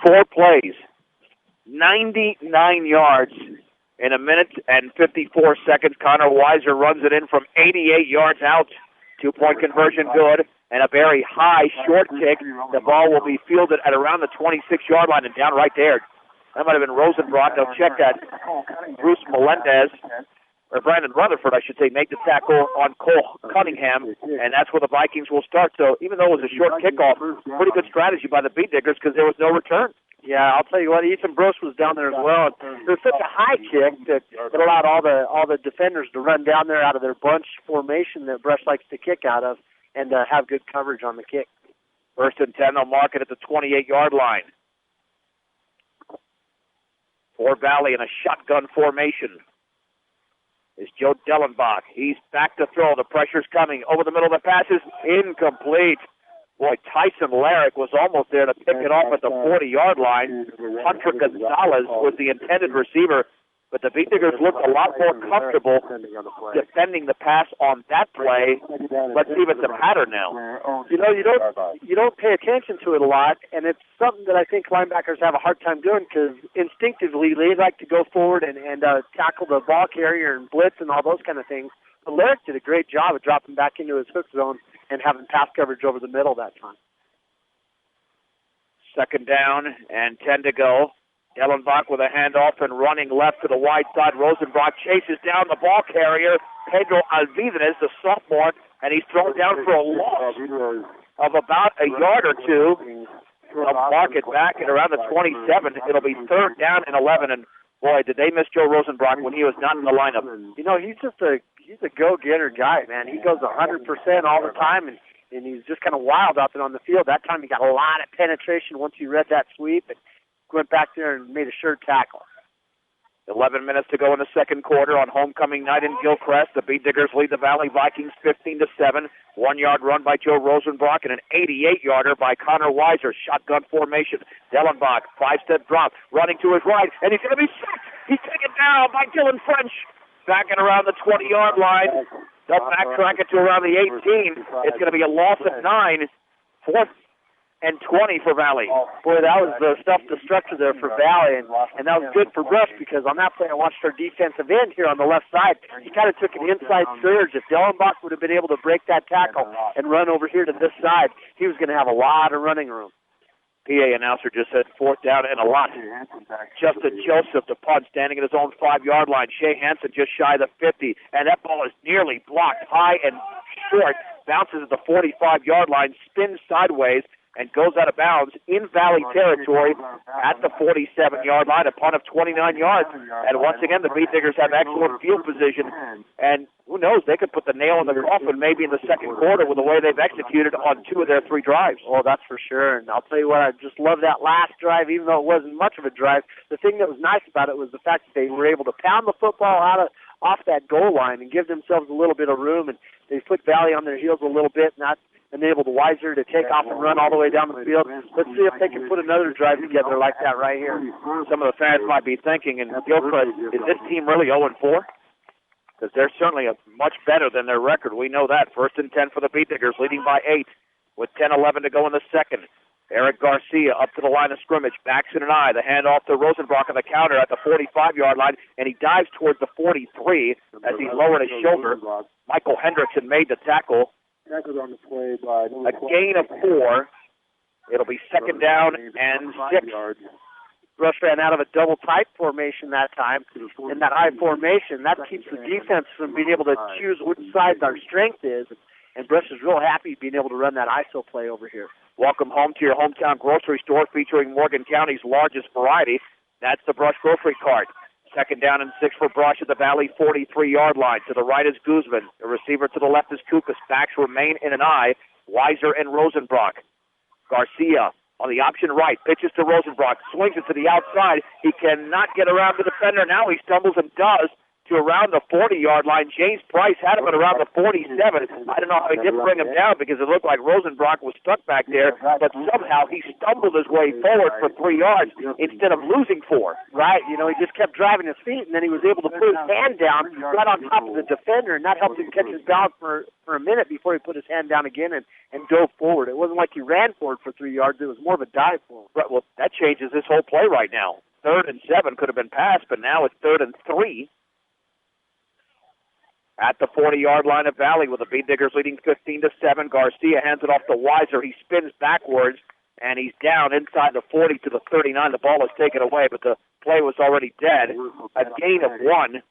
4 plays, 99 yards in a minute and 54 seconds. Connor Weiser runs it in from 88 yards out. 2-point conversion good, and a very high short kick. The ball will be fielded at around the 26-yard line and down right there. That might have been Rosenbrock. They'll check that. Bruce Melendez, or Brandon Rutherford, I should say, make the tackle on Cole Cunningham, and that's where the Vikings will start. So even though it was a short kickoff, pretty good strategy by the Beat Diggers because there was no return. Yeah, I'll tell you what, Ethan Bruce was down there as well. It was such a high kick that it allowed all the defenders to run down there out of their bunch formation that Brush likes to kick out of and have good coverage on the kick. 1st and 10, they'll mark it at the 28-yard line. For Valley in a shotgun formation is Joe Dellenbach. He's back to throw. The pressure's coming. Over the middle of the pass is incomplete. Boy, Tyson Larrick was almost there to pick it off at the 40-yard line. Hunter Gonzalez was the intended receiver, but the Beat Diggers looked a lot more comfortable defending the pass on that play. Let's see if it's a pattern now. You know, you don't pay attention to it a lot, and it's something that I think linebackers have a hard time doing because instinctively they like to go forward and tackle the ball carrier and blitz and all those kind of things. But Larrick did a great job of dropping back into his hook zone and having pass coverage over the middle that time. 2nd down and 10 to go. Dellenbach with a handoff and running left to the wide side. Rosenbrock chases down the ball carrier, Pedro Alvidrez, the sophomore, and he's thrown down for a loss of about a yard or two. They'll mark it back at around the 27. It'll be 3rd down and 11. And boy, did they miss Joe Rosenbrock when he was not in the lineup. You know, he's a go-getter guy, man. He goes 100% all the time, and he's just kind of wild out there on the field. That time he got a lot of penetration once he read that sweep and went back there and made a sure tackle. 11 minutes to go in the 2nd quarter on homecoming night in Gilchrist. The Beat Diggers lead the Valley Vikings 15-7. 1-yard run by Joe Rosenbrock and an 88-yarder by Connor Weiser. Shotgun formation. Dellenbach, 5-step drop, running to his right, and he's going to be sacked. He's taken down by Dylan French. Back at around the 20-yard line. They'll backtrack it to around the 18. It's going to be a loss of 9. 4th and 20 for Valley. Boy, that was the stuff, the structure there for Valley, and that was good for Brush because on that play I watched our defensive end here on the left side. He kind of took an inside surge. If Dellenbach would have been able to break that tackle and run over here to this side, he was going to have a lot of running room. PA announcer just said 4th down and a lot. Justin Joseph, the punt, standing at his own 5-yard line. Shea Hansen just shy of the 50, and that ball is nearly blocked high and short. Bounces at the 45-yard line, spins sideways, and goes out of bounds in Valley territory at the 47-yard line, a punt of 29 yards. And once again, the Beat Diggers have excellent field position. And who knows, they could put the nail in the coffin maybe in the 2nd quarter with the way they've executed on 2 of their 3 drives. Oh, that's for sure. And I'll tell you what, I just love that last drive, even though it wasn't much of a drive. The thing that was nice about it was the fact that they were able to pound the football off that goal line and give themselves a little bit of room. And they put Valley on their heels a little bit, not enabled Weiser to take off and run all the way down the field. Let's see if they can put another drive together like that right here. Some of the fans might be thinking, and Gilchrist, is this team really 0-4? Because they're certainly much better than their record. We know that. 1st and 10 for the Beat Diggers, leading by 8 with 10-11 to go in the 2nd. Eric Garcia up to the line of scrimmage, backs in an eye. The handoff to Rosenbrock on the counter at the 45-yard line, and he dives towards the 43 as he lowered his shoulder. Michael Hendrickson made the tackle. A gain of 4. It'll be 2nd down and 6. Rush ran out of a double tight formation that time. In that high formation, that keeps the defense from being able to choose which side our strength is. And Brush is real happy being able to run that ISO play over here. Welcome home to your hometown grocery store featuring Morgan County's largest variety. That's the Brush Grocery Cart. 2nd down and 6 for Brush at the Valley 43-yard line. To the right is Guzman. The receiver to the left is Kukas. Backs remain in an eye. Weiser and Rosenbrock. Garcia on the option right. Pitches to Rosenbrock. Swings it to the outside. He cannot get around the defender. Now he stumbles and does to around the 40-yard line. James Price had him at around the 47. I don't know how he didn't bring him down because it looked like Rosenbrock was stuck back there, but somehow he stumbled his way forward for 3 yards instead of losing 4. Right, he just kept driving his feet, and then he was able to put his hand down right on top of the defender, and that helped him catch his balance for a minute before he put his hand down again and dove forward. It wasn't like he ran forward for 3 yards. It was more of a dive for him. Right, well, that changes this whole play right now. 3rd and 7 could have been passed, but now it's 3rd and 3. At the 40-yard line of Valley with the Bean Diggers leading 15-7. Garcia hands it off to Weiser. He spins backwards, and he's down inside the 40 to the 39. The ball is taken away, but the play was already dead. A gain of 1.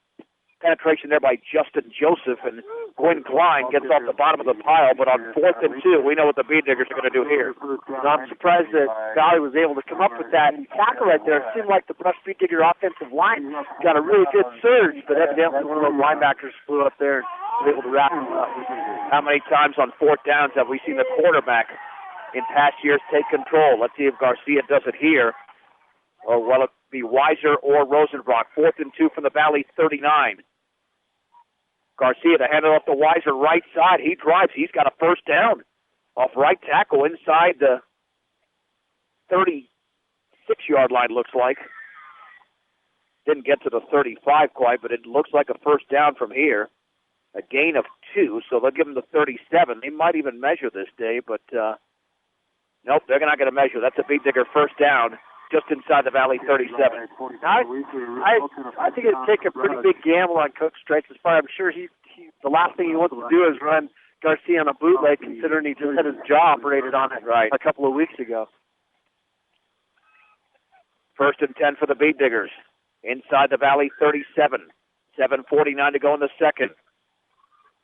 Penetration there by Justin Joseph, and Quinn Klein gets off the bottom of the pile, but on 4th and 2, we know what the Bean Diggers are going to do here. I'm surprised that Valley was able to come up with that tackle right there. It seemed like the Brush Bean Digger offensive line got a really good surge, but evidently one of those linebackers flew up there and was able to wrap him up. How many times on 4th downs have we seen the quarterback in past years take control? Let's see if Garcia does it here, or will it be Weiser or Rosenbrock? 4th and 2 from the Valley 39. Garcia to hand it off the Weiser right side. He drives. He's got a first down off right tackle inside the 36-yard line, looks like. Didn't get to the 35 quite, but it looks like a first down from here. A gain of 2, so they'll give him the 37. They might even measure this day, but nope, they're not going to measure. That's a Bean Digger first down just inside the Valley 37. I think it'd take a pretty big gamble on Coach Streitz's part. I'm sure he the last thing he wants to do is run Garcia on a bootleg, considering he just had his jaw operated on it a couple of weeks ago. 1st and 10 for the Bean Diggers. Inside the Valley 37. 7:49 to go in the second.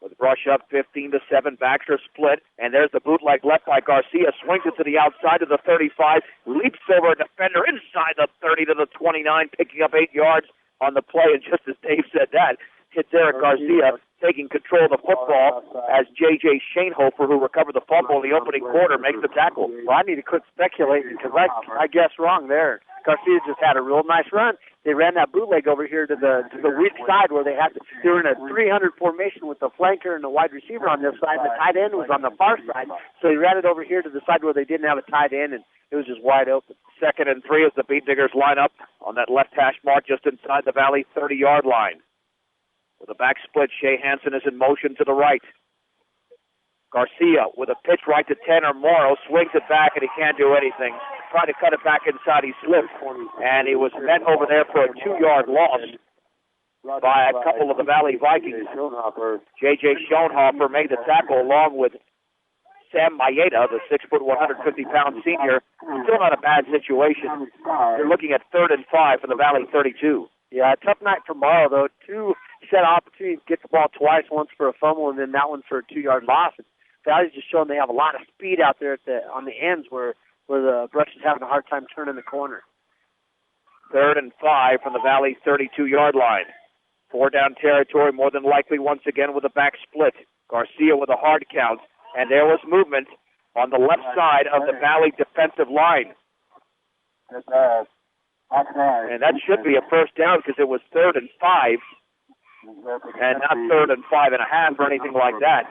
With Brush up 15-7, Baxter split, and there's the bootleg left by Garcia, swings it to the outside of the 35, leaps over a defender inside the 30 to the 29, picking up 8 yards on the play, and just as Dave said that, hits Eric Garcia taking control of the football as J.J. Schoenhofer, who recovered the fumble in the opening quarter, makes the tackle. Well, I need to quit speculating because I guessed wrong there. Garcia just had a real nice run. They ran that bootleg over here to the weak side where they were in a 300 formation with the flanker and the wide receiver on this side. The tight end was on the far side, so he ran it over here to the side where they didn't have a tight end, and it was just wide open. 2nd and 3 as the Bean Diggers line up on that left hash mark just inside the Valley 30-yard line. With a back split, Shea Hansen is in motion to the right. Garcia with a pitch right to 10 or Morrow swings it back, and he can't do anything. Tried to cut it back inside, he slipped, and he was met over there for a 2-yard loss by a couple of the Valley Vikings. J.J. Schoenhofer made the tackle along with Sam Maeda, the 6', 150-pound senior. Still not a bad situation. They're looking at 3rd and 5 for the Valley 32. Yeah, a tough night for Morrow, though. 2 set opportunities to get the ball twice, once for a fumble and then that one for a 2-yard loss. And Valley's just showing they have a lot of speed out there on the ends where the Brush is having a hard time turning the corner. 3rd and 5 from the Valley 32-yard line. 4-down territory, more than likely once again with a back split. Garcia with a hard count, and there was movement on the left side of the Valley defensive line. And that should be a first down because it was 3rd and 5, and not 3rd and 5.5 or anything like that.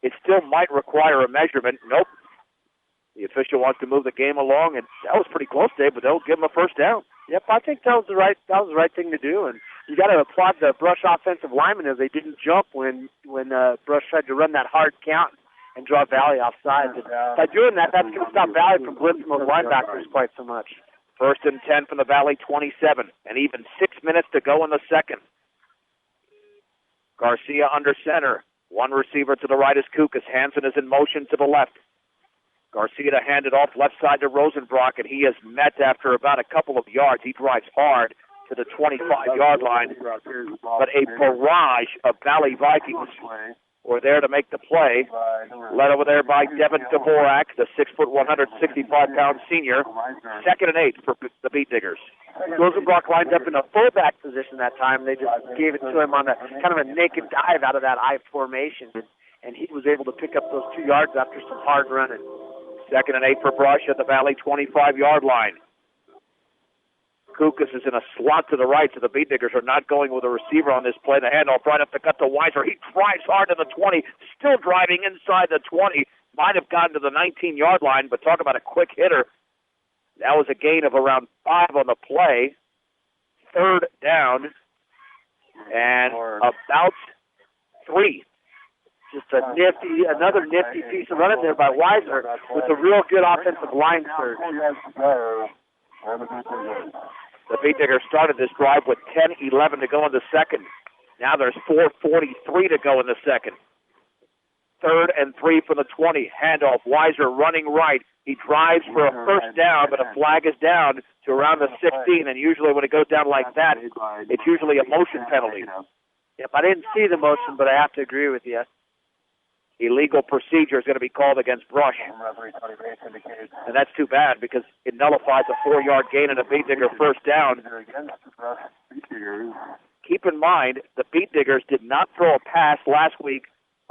It still might require a measurement. Nope. The official wants to move the game along, and that was pretty close, Dave, but they'll give him a first down. Yep, I think that was the right thing to do, and you got to applaud the Brush offensive linemen as they didn't jump when Brush tried to run that hard count and draw Valley offside. By doing that, that's going to stop Valley from blitzing those linebackers quite so much. 1st and 10 from the Valley 27, and even 6 minutes to go in the second. Garcia under center. One receiver to the right is Kukas. Hansen is in motion to the left. Garcia to hand it off left side to Rosenbrock, and he is met after about a couple of yards. He drives hard to the 25-yard line, but a barrage of Valley Vikings were there to make the play. Led over there by Devin Dvorak, the 6', 165-pound senior. 2nd and 8 for the Bean Diggers. Rosenbrock lined up in a fullback position that time. They just gave it to him on a kind of a naked dive out of that I formation, and he was able to pick up those 2 yards after some hard running. 2nd and 8 for Brush at the Valley 25-yard line. Kukas is in a slot to the right, so the Beat Diggers are not going with a receiver on this play. The handoff right up the gut to Weiser. He drives hard to the 20, still driving inside the 20. Might have gotten to the 19-yard line, but talk about a quick hitter. That was a gain of around 5 on the play. Third down and about 3. Just another nifty piece of running there by Weiser with a real good offensive line surge. The Beat Diggers started this drive with 10-11 to go in the second. Now there's 4:43 to go in the second. 3rd and 3 from the 20. Handoff. Weiser running right. He drives for a first down, but a flag is down to around the 16. And usually when it goes down like that, it's usually a motion penalty. Yep, I didn't see the motion, but I have to agree with you. Illegal procedure is going to be called against Brush. And that's too bad because it nullifies a 4-yard gain and a Beat Digger first down. Keep in mind, the Beat Diggers did not throw a pass last week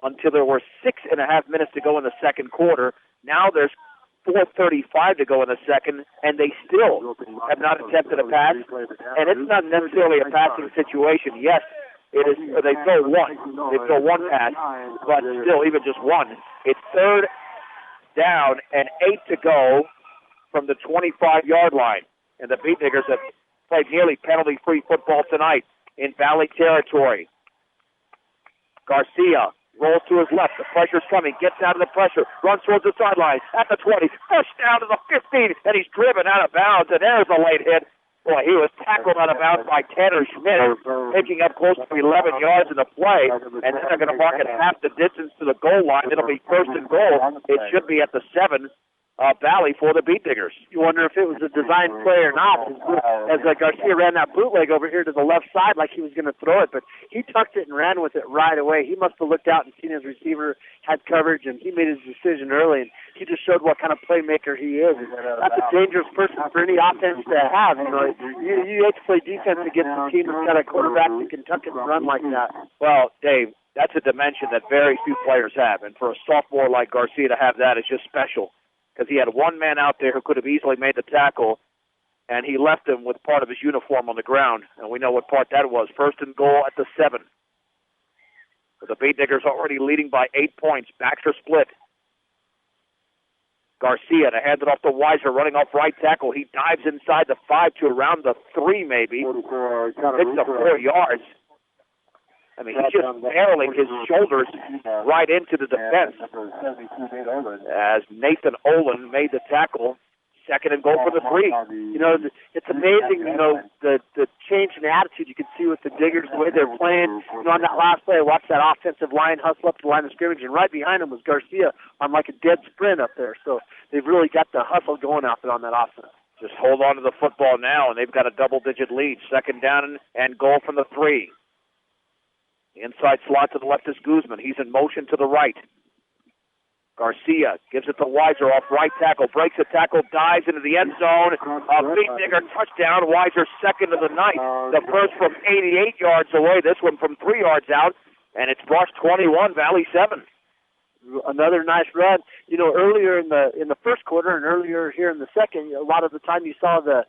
until there were 6.5 minutes to go in the second quarter. Now there's 4:35 to go in the second, and they still have not attempted a pass. And it's not necessarily a passing situation. Yes, it is. They throw one. They throw one pass, but still, even just one. It's 3rd down and 8 to go from the 25-yard line. And the Beat Diggers have played nearly penalty-free football tonight in Valley territory. Garcia rolls to his left. The pressure's coming. Gets out of the pressure. Runs towards the sideline. At the 20. Pushed down to the 15. And he's driven out of bounds. And there's a late hit. Boy, he was tackled out of bounds by Tanner Schmidt, picking up close to 11 yards in the play. And then they're going to mark it half the distance to the goal line. It'll be 1st and goal. It should be at the 7. Valley for the Beat Diggers. You wonder if it was a design play or not. As Garcia ran that bootleg over here to the left side like he was going to throw it, but he tucked it and ran with it right away. He must have looked out and seen his receiver had coverage, and he made his decision early, and he just showed what kind of playmaker he is. That's a dangerous person for any offense to have. You know, you hate to play defense against a team that's got a quarterback that can tuck it and run like that. Well, Dave, that's a dimension that very few players have, and for a sophomore like Garcia to have that is just special. Because he had one man out there who could have easily made the tackle, and he left him with part of his uniform on the ground. And we know what part that was. 1st and goal at the 7. So the Beat Diggers already leading by 8 points. Backs are split. Garcia to hand it off to Weiser, running off right tackle. He dives inside the 5 to around the 3 maybe. Picks up 4 yards. I mean, he just barreling his shoulders right into the defense as Nathan Olin made the tackle. 2nd and goal for the 3. You know, it's amazing, you know, the change in attitude you can see with the Diggers, the way they're playing. You know, on that last play, I watched that offensive line hustle up to the line of scrimmage, and right behind him was Garcia on like a dead sprint up there. So they've really got the hustle going out there on that offense. Just hold on to the football now, and they've got a double-digit lead. 2nd down and goal from the 3. Inside slot to the left is Guzman. He's in motion to the right. Garcia gives it to Weiser off right tackle. Breaks a tackle, dives into the end zone. A Beat Digger touchdown. Weiser 2nd of the night. The first from 88 yards away. This one from 3 yards out. And it's Brush 21, Valley 7. Another nice run. You know, earlier in the first quarter and earlier here in the second, a lot of the time you saw the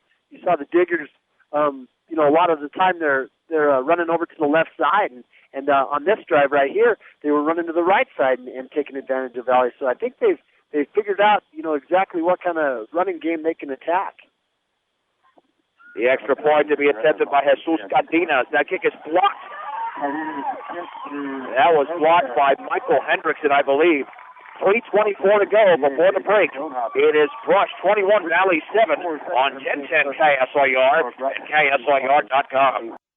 Diggers. You know, a lot of the time they're running over to the left side, and on this drive right here, they were running to the right side and taking advantage of Valley. So I think they've figured out, you know, exactly what kind of running game they can attack. The extra point to be attempted by Jesus Cardenas. That kick is blocked. That was blocked by Michael Hendrickson, I believe. 3:24 to go before the break. It is Brush 21, Valley 7 on 1010 KSLR and KSLR.com.